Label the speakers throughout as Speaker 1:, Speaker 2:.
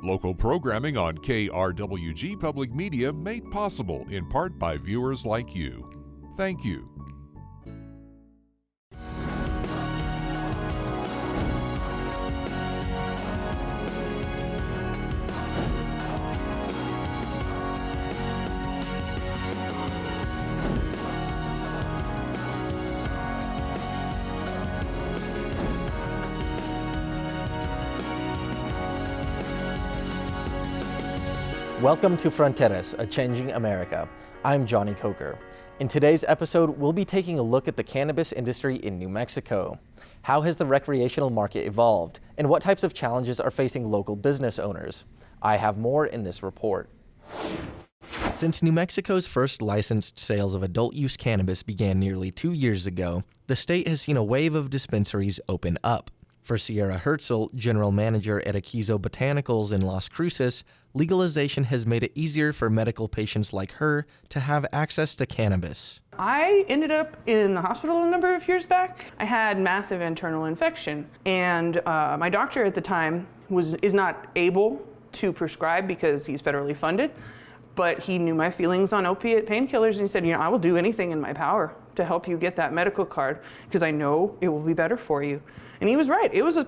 Speaker 1: Local programming on KRWG Public Media made possible in part by viewers like you. Thank you.
Speaker 2: Welcome to Fronteras, A Changing America. I'm Johnny Coker. In today's episode, we'll be taking a look at the cannabis industry in New Mexico. How has the recreational market evolved, and what types of challenges are facing local business owners? I have more in this report. Since New Mexico's first licensed sales of adult-use cannabis began nearly 2 years ago, the state has seen a wave of dispensaries open up. For Sierra Herzl, general manager at Aquizo Botanicals in Las Cruces, legalization has made it easier for medical patients like her to have access to cannabis.
Speaker 3: I ended up in the hospital a number of years back. I had massive internal infection, and my doctor at the time is not able to prescribe because he's federally funded, but he knew my feelings on opiate painkillers, and he said, I will do anything in my power to help you get that medical card because I know it will be better for you. And he was right. It was a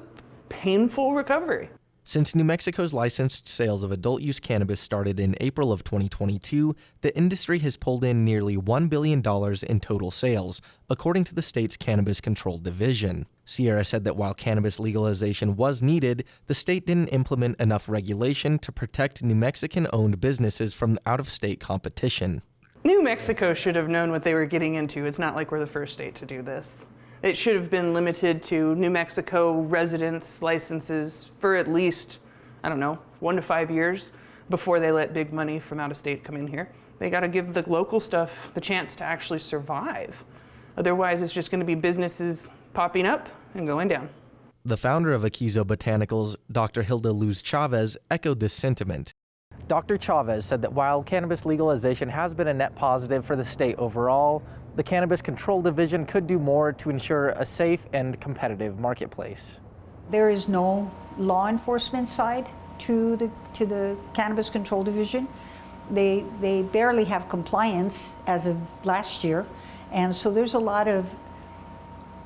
Speaker 3: painful recovery.
Speaker 2: Since New Mexico's licensed sales of adult-use cannabis started in April of 2022, the industry has pulled in nearly $1 billion in total sales, according to the state's Cannabis Control Division. Sierra said that while cannabis legalization was needed, the state didn't implement enough regulation to protect New Mexican-owned businesses from out-of-state competition.
Speaker 3: New Mexico should have known what they were getting into. It's not like we're the first state to do this. It should have been limited to New Mexico residents' licenses for at least, 1 to 5 years before they let big money from out of state come in here. They got to give the local stuff the chance to actually survive. Otherwise, it's just going to be businesses popping up and going down.
Speaker 2: The founder of Aquizo Botanicals, Dr. Hilda Luz Chavez, echoed this sentiment. Dr. Chavez said that while cannabis legalization has been a net positive for the state overall, the Cannabis Control Division could do more to ensure a safe and competitive marketplace.
Speaker 4: There is no law enforcement side to the Cannabis Control Division. They barely have compliance as of last year, and so there's a lot of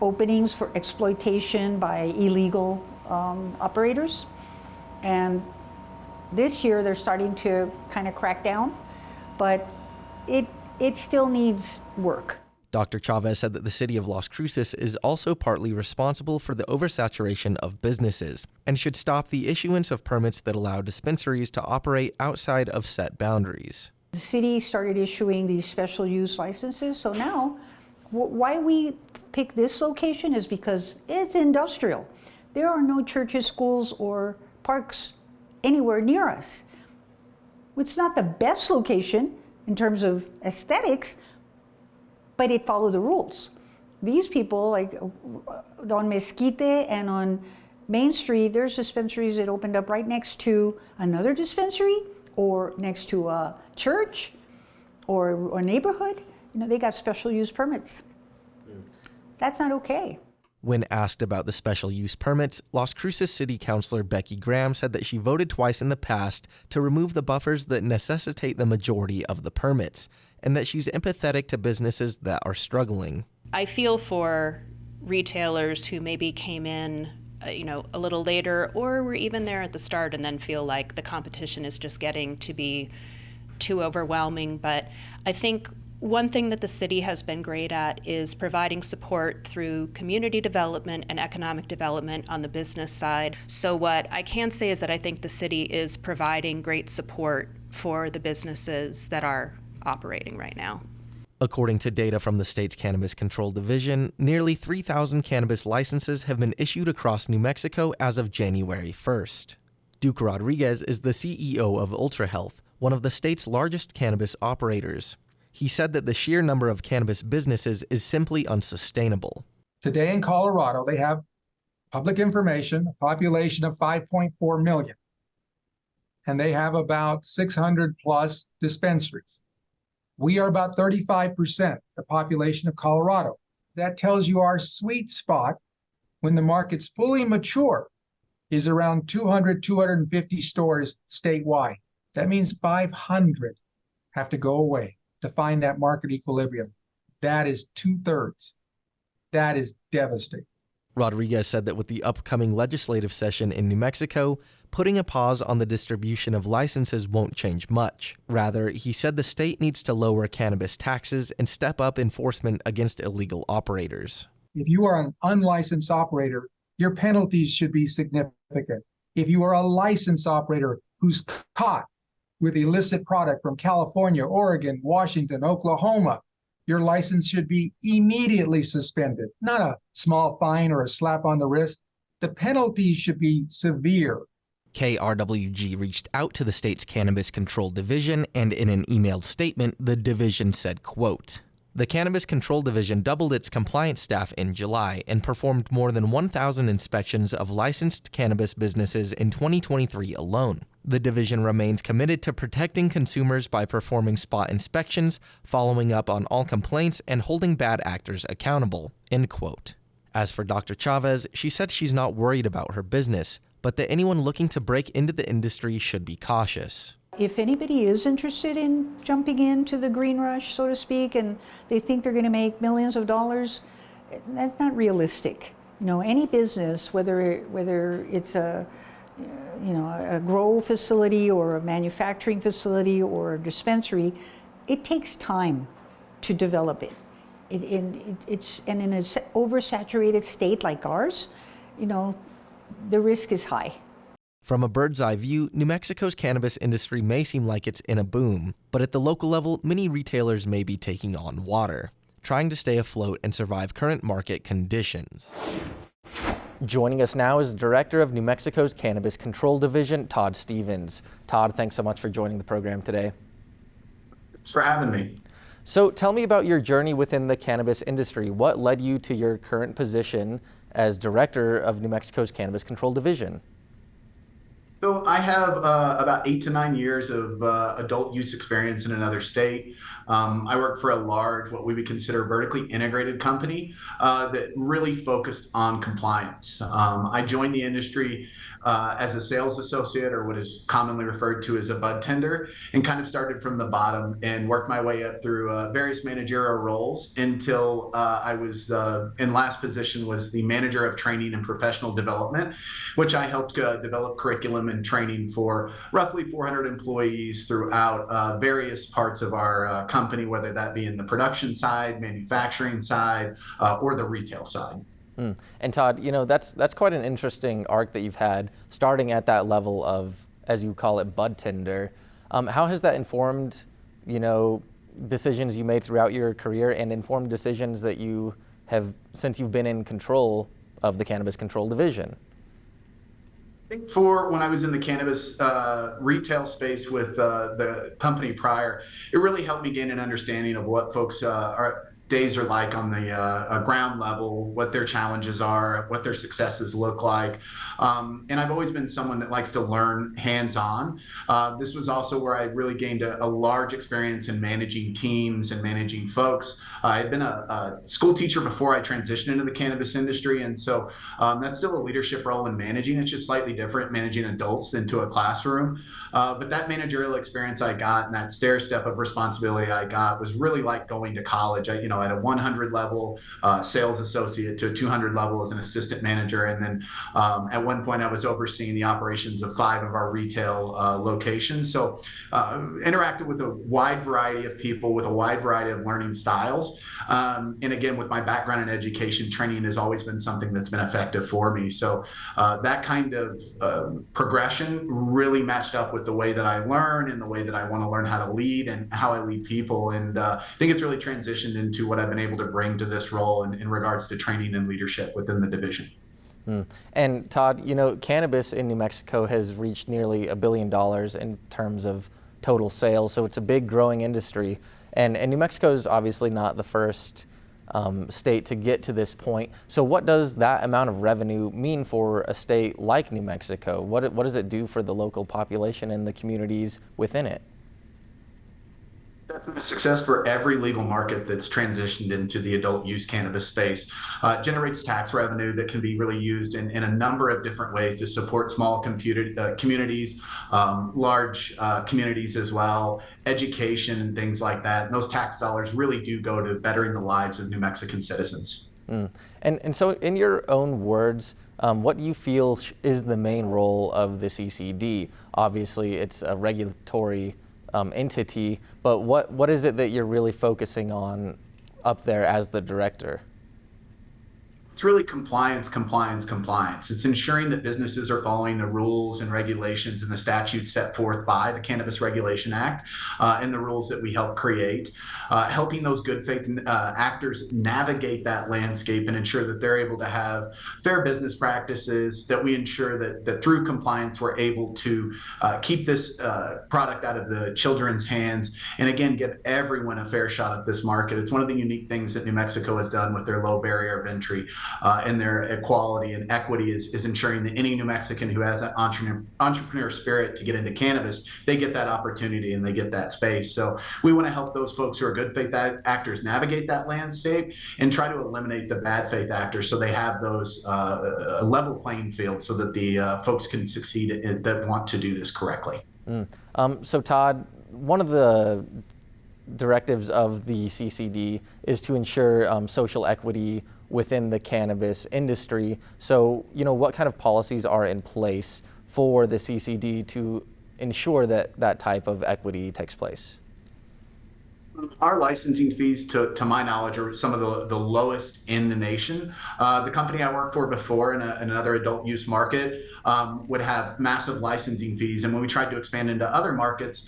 Speaker 4: openings for exploitation by illegal operators. And this year they're starting to kind of crack down, but it still needs work.
Speaker 2: Dr. Chavez said that the city of Las Cruces is also partly responsible for the oversaturation of businesses and should stop the issuance of permits that allow dispensaries to operate outside of set boundaries.
Speaker 4: The city started issuing these special use licenses, so now why we pick this location is because it's industrial. There are no churches, schools, or parks anywhere near us. It's not the best location in terms of aesthetics, but it followed the rules. These people, like on Mesquite and on Main Street, there's dispensaries that opened up right next to another dispensary or next to a church or a neighborhood. They got special use permits. That's not okay.
Speaker 2: When asked about the special use permits, Las Cruces City Councilor Becky Graham said that she voted twice in the past to remove the buffers that necessitate the majority of the permits, and that she's empathetic to businesses that are struggling.
Speaker 5: I feel for retailers who maybe came in a little later, or were even there at the start and then feel like the competition is just getting to be too overwhelming. But I think one thing that the city has been great at is providing support through community development and economic development on the business side. So what I can say is that I think the city is providing great support for the businesses that are operating right now.
Speaker 2: According to data from the state's Cannabis Control Division, nearly 3,000 cannabis licenses have been issued across New Mexico as of January 1st. Duke Rodriguez is the CEO of Ultra Health, one of the state's largest cannabis operators. He said that the sheer number of cannabis businesses is simply unsustainable.
Speaker 6: Today in Colorado, they have public information, a population of 5.4 million, and they have about 600 plus dispensaries. We are about 35% the population of Colorado. That tells you our sweet spot when the market's fully mature is around 200, 250 stores statewide. That means 500 have to go away to find that market equilibrium. That is 2/3. That is devastating.
Speaker 2: Rodriguez said that with the upcoming legislative session in New Mexico, putting a pause on the distribution of licenses won't change much. Rather, he said the state needs to lower cannabis taxes and step up enforcement against illegal operators.
Speaker 6: If you are an unlicensed operator, your penalties should be significant. If you are a licensed operator who's caught with illicit product from California, Oregon, Washington, Oklahoma, your license should be immediately suspended, not a small fine or a slap on the wrist. The penalties should be severe.
Speaker 2: KRWG reached out to the state's Cannabis Control Division, and in an emailed statement, the division said, quote, "The Cannabis Control Division doubled its compliance staff in July and performed more than 1,000 inspections of licensed cannabis businesses in 2023 alone. The division remains committed to protecting consumers by performing spot inspections, following up on all complaints, and holding bad actors accountable." End quote. As for Dr. Chavez, she said she's not worried about her business, but that anyone looking to break into the industry should be cautious.
Speaker 4: If anybody is interested in jumping into the green rush, so to speak, and they think they're going to make millions of dollars, that's not realistic. Any business, whether it's a grow facility or a manufacturing facility or a dispensary, it takes time to develop it. It's in an oversaturated state like ours, the risk is high.
Speaker 2: From a bird's eye view, New Mexico's cannabis industry may seem like it's in a boom, but at the local level, many retailers may be taking on water, trying to stay afloat and survive current market conditions. Joining us now is Director of New Mexico's Cannabis Control Division, Todd Stevens. Todd, thanks so much for joining the program today.
Speaker 7: Thanks for having me.
Speaker 2: So tell me about your journey within the cannabis industry. What led you to your current position as Director of New Mexico's Cannabis Control Division?
Speaker 7: So I have about 8 to 9 years of adult use experience in another state. I work for a large, what we would consider vertically integrated company that really focused on compliance. I joined the industry as a sales associate, or what is commonly referred to as a bud tender, and kind of started from the bottom and worked my way up through various managerial roles until I was in last position was the manager of training and professional development, which I helped develop curriculum and training for roughly 400 employees throughout various parts of our company, whether that be in the production side, manufacturing side, or the retail side.
Speaker 2: And Todd, that's quite an interesting arc that you've had, starting at that level of, as you call it, bud tender. How has that informed, decisions you made throughout your career and informed decisions that you have since you've been in control of the Cannabis Control Division?
Speaker 7: I think for when I was in the cannabis retail space with the company prior, it really helped me gain an understanding of what folks days are like on the ground level, what their challenges are, what their successes look like. And I've always been someone that likes to learn hands-on. This was also where I really gained a large experience in managing teams and managing folks. I had been a school teacher before I transitioned into the cannabis industry, and so that's still a leadership role in managing. It's just slightly different managing adults than to a classroom. But that managerial experience I got and that stair step of responsibility I got was really like going to college. At a 100 level sales associate to a 200 level as an assistant manager. And then at one point I was overseeing the operations of 5 of our retail locations. So interacted with a wide variety of people with a wide variety of learning styles. And again, with my background in education, training has always been something that's been effective for me. So that kind of progression really matched up with the way that I learn and the way that I want to learn how to lead and how I lead people. And I think it's really transitioned into what I've been able to bring to this role in regards to training and leadership within the division.
Speaker 2: And Todd, cannabis in New Mexico has reached nearly $1 billion in terms of total sales, so it's a big growing industry. And New Mexico is obviously not the first state to get to this point. So what does that amount of revenue mean for a state like New Mexico? What does it do for the local population and the communities within it?
Speaker 7: That's been a success for every legal market that's transitioned into the adult use cannabis space. Generates tax revenue that can be really used in a number of different ways to support small communities, large communities as well, education and things like that. And those tax dollars really do go to bettering the lives of New Mexican citizens.
Speaker 2: And so in your own words, what do you feel is the main role of the CCD? Obviously, it's a regulatory entity, but what is it that you're really focusing on up there as the director?
Speaker 7: It's really compliance. It's ensuring that businesses are following the rules and regulations and the statutes set forth by the Cannabis Regulation Act and the rules that we help create, helping those good faith actors navigate that landscape and ensure that they're able to have fair business practices, that we ensure that through compliance we're able to keep this product out of the children's hands and again give everyone a fair shot at this market. It's one of the unique things that New Mexico has done with their low barrier of entry. And their equality and equity is ensuring that any New Mexican who has that entrepreneur spirit to get into cannabis, they get that opportunity and they get that space. So we want to help those folks who are good faith actors navigate that landscape and try to eliminate the bad faith actors so they have those a level playing field so that the folks can succeed that want to do this correctly.
Speaker 2: So Todd, one of the directives of the CCD is to ensure social equity within the cannabis industry. So, what kind of policies are in place for the CCD to ensure that that type of equity takes place?
Speaker 7: Our licensing fees, to my knowledge, are some of the lowest in the nation. The company I worked for before in another adult use market would have massive licensing fees. And when we tried to expand into other markets,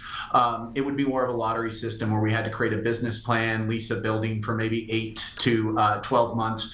Speaker 7: it would be more of a lottery system where we had to create a business plan, lease a building for maybe 8 to 12 months.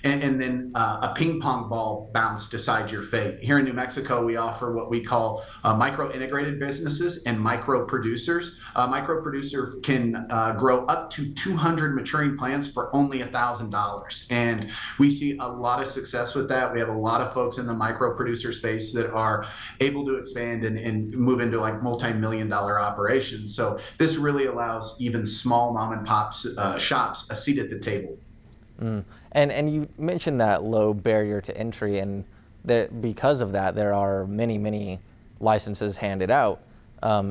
Speaker 7: And then a ping pong ball bounce decides your fate. Here in New Mexico, we offer what we call micro-integrated businesses and micro-producers. A micro-producer can grow up to 200 maturing plants for only $1,000. And we see a lot of success with that. We have a lot of folks in the micro-producer space that are able to expand and move into like multi-million-dollar operations. So this really allows even small mom and pop shops a seat at the table.
Speaker 2: And you mentioned that low barrier to entry, and because of that, there are many licenses handed out.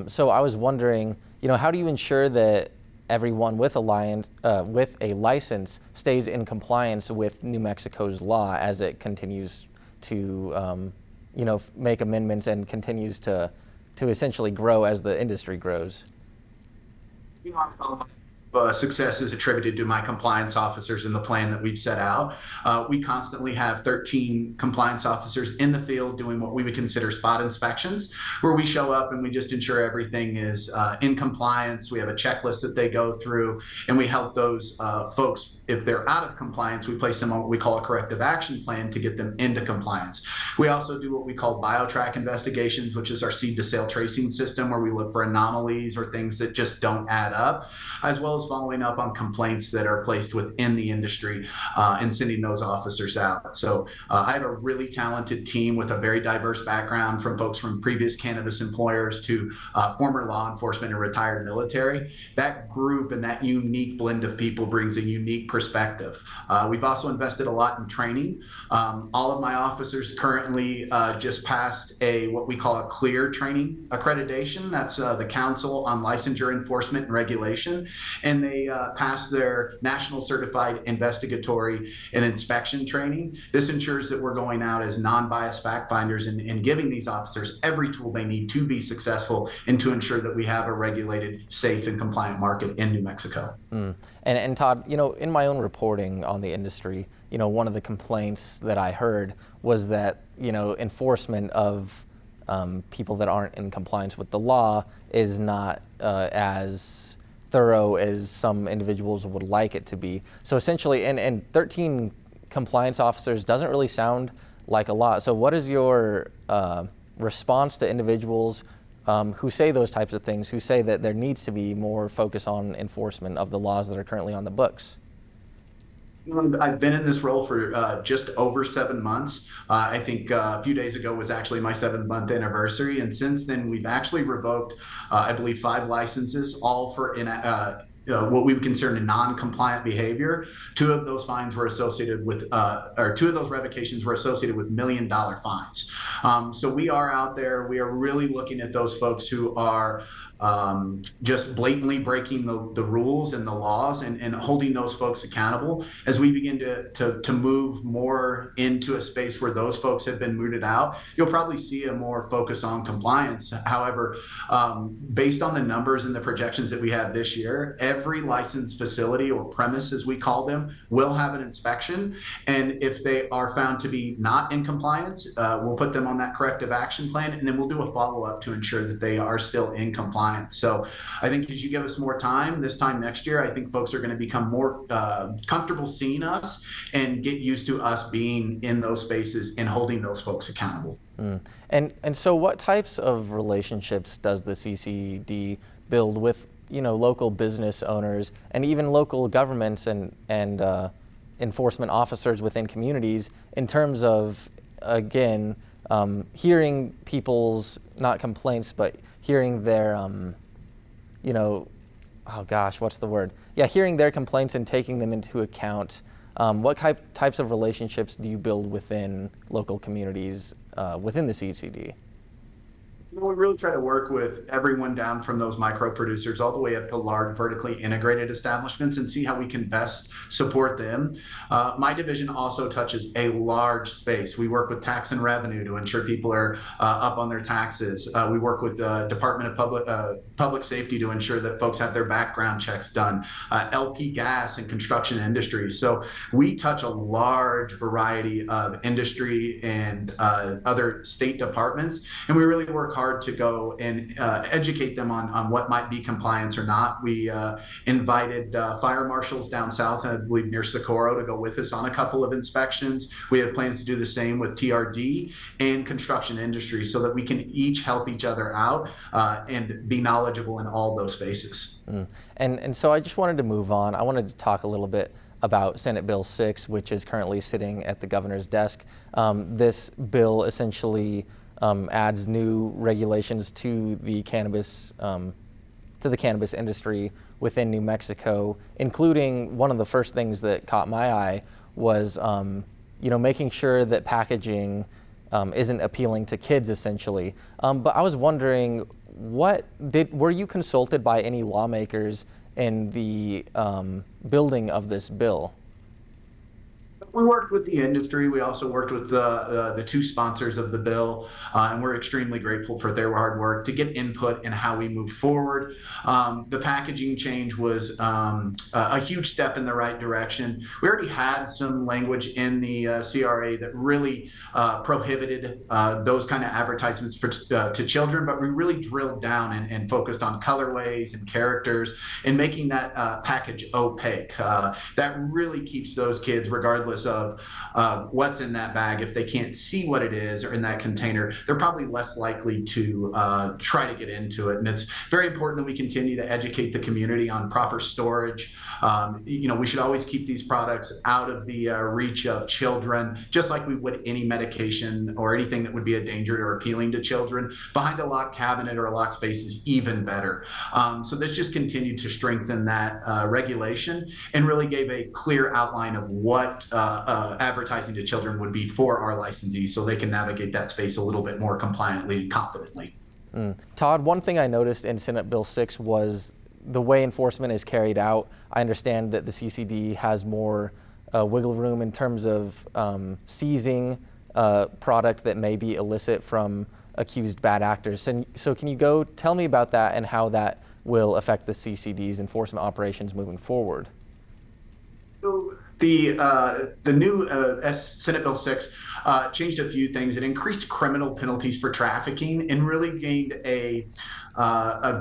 Speaker 2: So I was wondering, how do you ensure that everyone with a license stays in compliance with New Mexico's law as it continues to, make amendments and continues to essentially grow as the industry grows?
Speaker 7: Success is attributed to my compliance officers and the plan that we've set out. We constantly have 13 compliance officers in the field doing what we would consider spot inspections, where we show up and we just ensure everything is in compliance. We have a checklist that they go through, and we help those folks. If they're out of compliance, we place them on what we call a corrective action plan to get them into compliance. We also do what we call BioTrack investigations, which is our seed to sale tracing system, where we look for anomalies or things that just don't add up, as well as following up on complaints that are placed within the industry and sending those officers out. So I have a really talented team with a very diverse background, from folks from previous cannabis employers to former law enforcement and retired military. That group and that unique blend of people brings a unique perspective. We've also invested a lot in training. All of my officers currently just passed what we call a CLEAR training accreditation. That's the Council on Licensure Enforcement and Regulation. And they passed their National Certified Investigatory and Inspection training. This ensures that we're going out as non-biased fact finders and giving these officers every tool they need to be successful and to ensure that we have a regulated, safe, and compliant market in New Mexico.
Speaker 2: And Todd, in my own reporting on the industry, one of the complaints that I heard was that, enforcement of people that aren't in compliance with the law is not as thorough as some individuals would like it to be. So essentially, and 13 compliance officers doesn't really sound like a lot. So what is your response to individuals who say those types of things, who say that there needs to be more focus on enforcement of the laws that are currently on the books?
Speaker 7: I've been in this role for just over 7 months. I think a few days ago was actually my 7th-month anniversary. And since then, we've actually revoked, I believe, 5 licenses, all for what we would consider non-compliant behavior. 2 of those fines were associated with, or 2 of those revocations were associated with $1 million fines. So we are out there. We are really looking at those folks who are just blatantly breaking the rules and the laws, and holding those folks accountable as we begin to move more into a space where those folks have been mooted out. You'll probably see a more focus on compliance. However, based on the numbers and the projections that we have this year, every licensed facility or premise, as we call them, will have an inspection. And if they are found to be not in compliance, we'll put them on that corrective action plan, and then we'll do a follow-up to ensure that they are still in compliance. So I think as you give us more time, this time next year, I think folks are going to become more comfortable seeing us and get used to us being in those spaces and holding those folks accountable.
Speaker 2: And so what types of relationships does the CCD build with, local business owners and even local governments and enforcement officers within communities in terms of, again, hearing people's, not complaints, but hearing their, hearing their complaints and taking them into account. What types of relationships do you build within local communities within the CCD?
Speaker 7: We really try to work with everyone down from those micro producers all the way up to large vertically integrated establishments and see how we can best support them. My division also touches a large space. We work with tax and revenue to ensure people are up on their taxes. We work with the Department of Public Safety to ensure that folks have their background checks done, LP gas and construction industries. So we touch a large variety of industry and other state departments, and we really work hard to go and educate them on what might be compliance or not. We invited fire marshals down south, I believe near Socorro, to go with us on a couple of inspections. We have plans to do the same with TRD and construction industry so that we can each help each other out and be knowledgeable in all those spaces.
Speaker 2: And so I just wanted to move on. I wanted to talk a little bit about Senate Bill 6, which is currently sitting at the governor's desk. This bill essentially adds new regulations to the cannabis industry within New Mexico, including one of the first things that caught my eye was making sure that packaging isn't appealing to kids, essentially. But I was wondering, were you consulted by any lawmakers in the building of this bill?
Speaker 7: We worked with the industry. We also worked with the 2 sponsors of the bill, and we're extremely grateful for their hard work to get input in how we move forward. The packaging change was a huge step in the right direction. We already had some language in the CRA that really prohibited those kind of advertisements to children, but we really drilled down and focused on colorways and characters and making that package opaque. That really keeps those kids, regardless of what's in that bag, if they can't see what it is or in that container, they're probably less likely to try to get into it. And it's very important that we continue to educate the community on proper storage. We should always keep these products out of the reach of children, just like we would any medication or anything that would be a danger or appealing to children. Behind a locked cabinet or a locked space is even better. So this just continued to strengthen that regulation and really gave a clear outline of what advertising to children would be for our licensees so they can navigate that space a little bit more compliantly and confidently.
Speaker 2: Todd, one thing I noticed in Senate Bill 6 was the way enforcement is carried out. I understand that the CCD has more wiggle room in terms of seizing product that may be illicit from accused bad actors. And so can you tell me about that and how that will affect the CCD's enforcement operations moving forward?
Speaker 7: So the new Senate Bill 6 changed a few things. It increased criminal penalties for trafficking and really gained a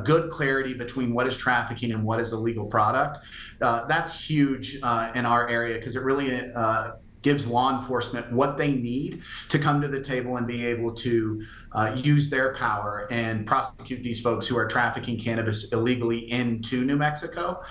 Speaker 7: good clarity between what is trafficking and what is a legal product. That's huge in our area because it really gives law enforcement what they need to come to the table and be able to use their power and prosecute these folks who are trafficking cannabis illegally into New Mexico,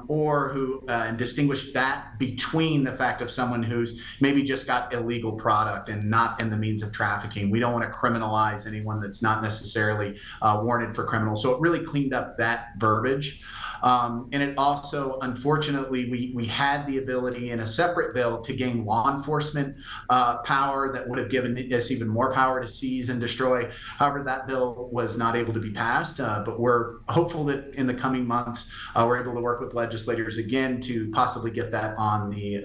Speaker 7: or who and distinguish that between the fact of someone who's maybe just got illegal product and not in the means of trafficking. We don't want to criminalize anyone that's not necessarily warranted for criminal. So it really cleaned up that verbiage. And it also, unfortunately, we had the ability in a separate bill to gain law enforcement power that would have given us even more power to seize and destroy. However, that bill was not able to be passed, but we're hopeful that in the coming months, we're able to work with legislators again to possibly get that on the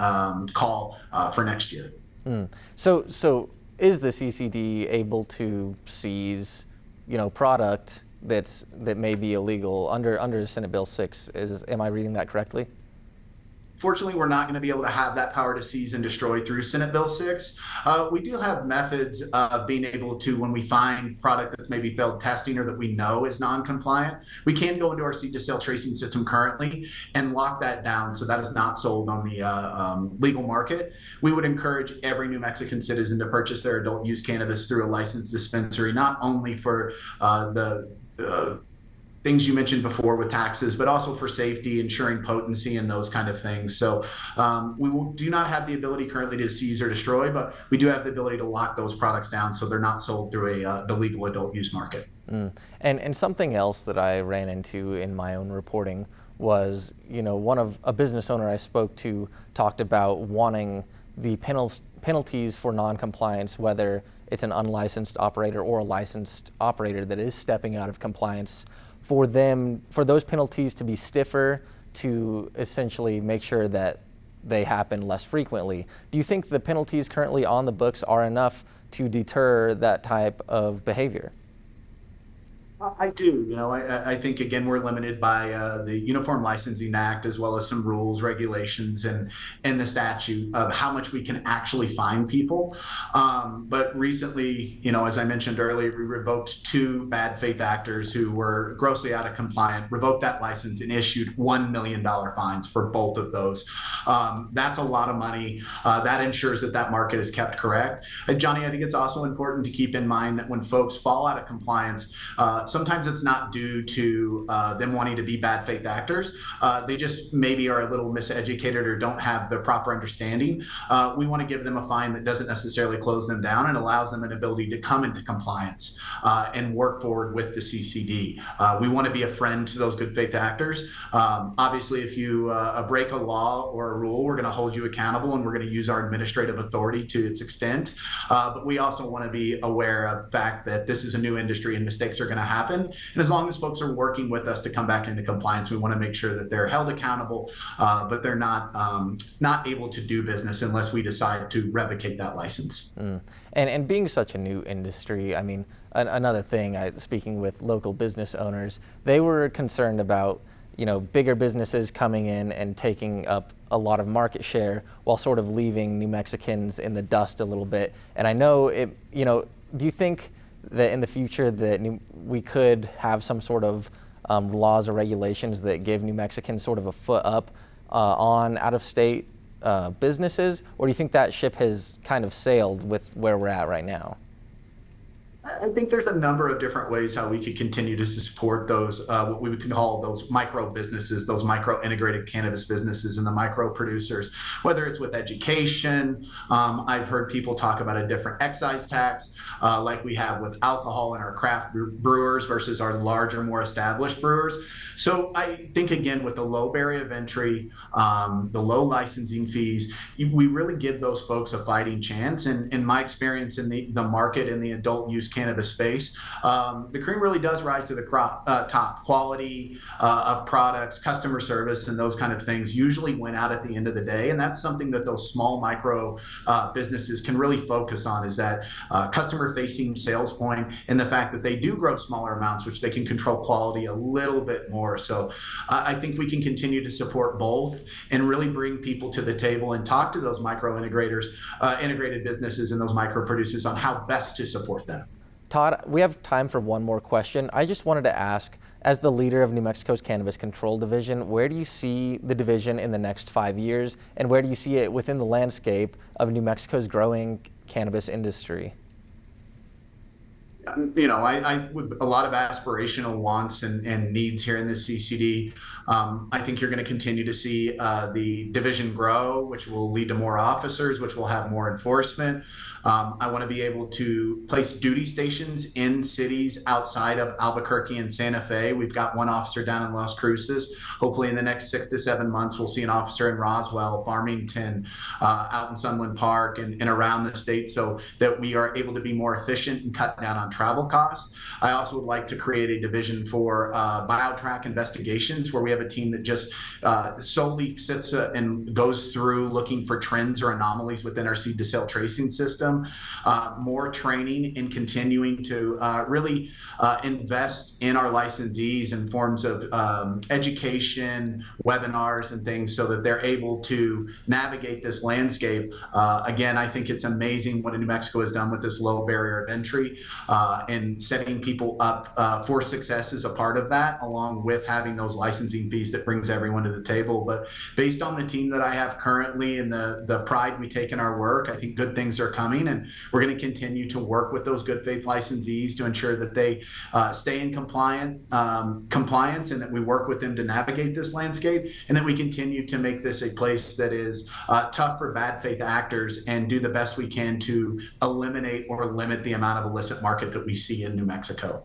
Speaker 7: call for next year.
Speaker 2: So is the CCD able to seize, product that may be illegal under Senate Bill 6? Am I reading that correctly?
Speaker 7: Fortunately, we're not going to be able to have that power to seize and destroy through Senate Bill 6. We do have methods of being able to, when we find product that's maybe failed testing or that we know is non-compliant, we can go into our seed to sale tracing system currently and lock that down so that is not sold on the legal market. We would encourage every New Mexican citizen to purchase their adult use cannabis through a licensed dispensary, not only for the things you mentioned before with taxes, but also for safety, ensuring potency and those kind of things. So we do not have the ability currently to seize or destroy, but we do have the ability to lock those products down so they're not sold through the legal adult use market.
Speaker 2: And something else that I ran into in my own reporting was, a business owner I spoke to talked about wanting the penalties for non-compliance, whether it's an unlicensed operator or a licensed operator that is stepping out of compliance, for those penalties to be stiffer, to essentially make sure that they happen less frequently. Do you think the penalties currently on the books are enough to deter that type of behavior?
Speaker 7: I do. I think, again, we're limited by the Uniform Licensing Act, as well as some rules, regulations, and the statute of how much we can actually fine people. But recently, as I mentioned earlier, we revoked 2 bad faith actors who were grossly out of compliance, revoked that license, and issued $1 million fines for both of those. That's a lot of money. That ensures that market is kept correct. Johnny, I think it's also important to keep in mind that when folks fall out of compliance, sometimes it's not due to them wanting to be bad faith actors. They just maybe are a little miseducated or don't have the proper understanding. We want to give them a fine that doesn't necessarily close them down and allows them an ability to come into compliance and work forward with the CCD. We want to be a friend to those good faith actors. Obviously, if you break a law or a rule, we're going to hold you accountable and we're going to use our administrative authority to its extent. But we also want to be aware of the fact that this is a new industry and mistakes are going to happen. And as long as folks are working with us to come back into compliance, we want to make sure that they're held accountable, but they're not able to do business unless we decide to revocate that license.
Speaker 2: And being such a new industry, I mean, another thing, speaking with local business owners, they were concerned about bigger businesses coming in and taking up a lot of market share while sort of leaving New Mexicans in the dust a little bit. And I know do you think that in the future that we could have some sort of laws or regulations that give New Mexicans sort of a foot up on out-of-state businesses, or do you think that ship has kind of sailed with where we're at right now?
Speaker 7: I think there's a number of different ways how we could continue to support those, what we would call those micro businesses, those micro integrated cannabis businesses and the micro producers, whether it's with education. I've heard people talk about a different excise tax like we have with alcohol and our craft brewers versus our larger, more established brewers. So I think, again, with the low barrier of entry, the low licensing fees, we really give those folks a fighting chance. And in my experience in the market in the adult use cannabis space, the cream really does rise to the top. Quality of products, customer service, and those kind of things usually win out at the end of the day. And that's something that those small micro businesses can really focus on, is that customer-facing sales point and the fact that they do grow smaller amounts, which they can control quality a little bit more. So I think we can continue to support both and really bring people to the table and talk to those micro integrators, integrated businesses, and those micro producers on how best to support them.
Speaker 2: Todd, we have time for one more question. I just wanted to ask, as the leader of New Mexico's Cannabis Control Division, where do you see the division in the next 5 years, and where do you see it within the landscape of New Mexico's growing cannabis industry?
Speaker 7: I with a lot of aspirational wants and needs here in the CCD. I think you're going to continue to see the division grow, which will lead to more officers, which will have more enforcement. I want to be able to place duty stations in cities outside of Albuquerque and Santa Fe. We've got one officer down in Las Cruces. Hopefully in the next 6 to 7 months, we'll see an officer in Roswell, Farmington, out in Sunland Park and around the state, so that we are able to be more efficient and cut down on travel costs. I also would like to create a division for BioTrack investigations, where we have a team that just solely sits and goes through looking for trends or anomalies within our seed to sale tracing system. More training and continuing to really invest in our licensees in forms of education, webinars, and things, so that they're able to navigate this landscape. Again, I think it's amazing what New Mexico has done with this low barrier of entry, and setting people up for success is a part of that, along with having those licensing fees that brings everyone to the table. But based on the team that I have currently and the pride we take in our work, I think good things are coming, and we're going to continue to work with those good faith licensees to ensure that they stay in compliance, and that we work with them to navigate this landscape, and that we continue to make this a place that is tough for bad faith actors, and do the best we can to eliminate or limit the amount of illicit market that we see in New Mexico.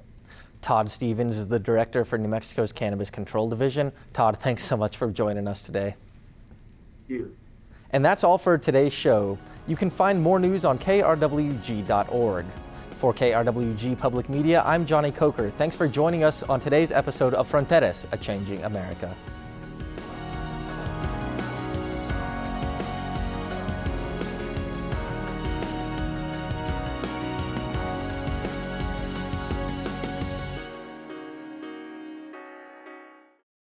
Speaker 2: Todd Stevens is the director for New Mexico's Cannabis Control Division. Todd, thanks so much for joining us today.
Speaker 7: Thank you.
Speaker 2: And that's all for today's show. You can find more news on krwg.org. For KRWG Public Media, I'm Johnny Coker. Thanks for joining us on today's episode of Fronteras, A Changing America.